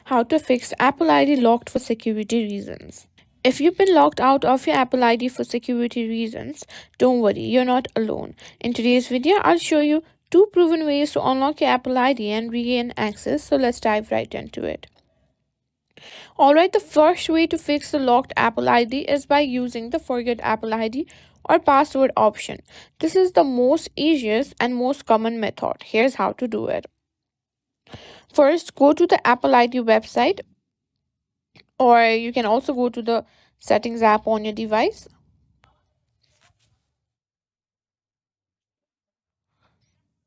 How to fix Apple ID locked for security reasons. If you've been locked out of your Apple ID for security reasons, don't worry, you're not alone. In today's video, I'll show you two proven ways to unlock your Apple ID and regain access, so let's dive right into it. Alright, the first way to fix the locked Apple ID is by using the Forget Apple ID or password option. This is the most easiest and most common method. Here's how to do it. First, go to the Apple ID website, or you can also go to the settings app on your device.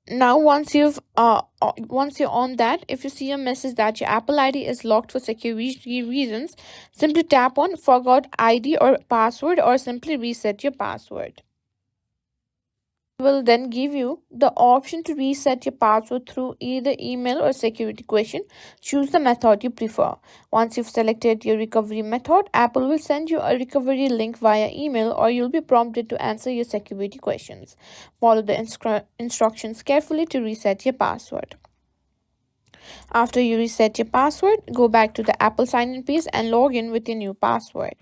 Now once you're on that, if you see a message that your Apple ID is locked for security reasons, simply tap on forgot ID or password, or simply reset your password. Will then give you the option to reset your password through either email or security question. Choose the method you prefer. Once you've selected your recovery method, Apple will send you a recovery link via email, or you'll be prompted to answer your security questions. Follow the instructions carefully to reset your password. After you reset your password, go back to the Apple sign-in page and log in with your new password.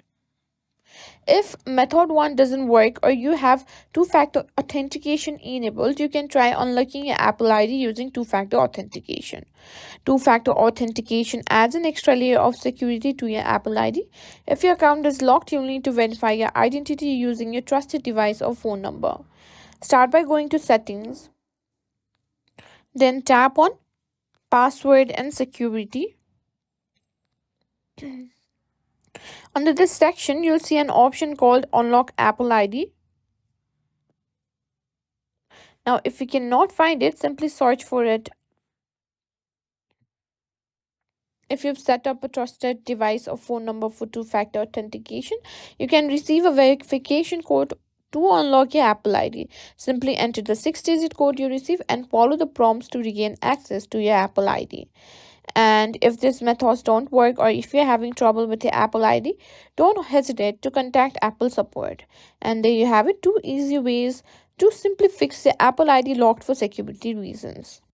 If method 1 doesn't work or you have two-factor authentication enabled, you can try unlocking your Apple ID using two-factor authentication. Two-factor authentication adds an extra layer of security to your Apple ID. If your account is locked, you'll need to verify your identity using your trusted device or phone number. Start by going to Settings, then tap on Password and Security. Under this section, you'll see an option called Unlock Apple ID. Now, if you cannot find it, simply search for it. If you've set up a trusted device or phone number for two-factor authentication, you can receive a verification code to unlock your Apple ID. Simply enter the 6-digit code you receive and follow the prompts to regain access to your Apple ID. And if these methods don't work, or if you're having trouble with your Apple ID, don't hesitate to contact Apple support. And there you have it, two easy ways to simply fix your Apple ID locked for security reasons.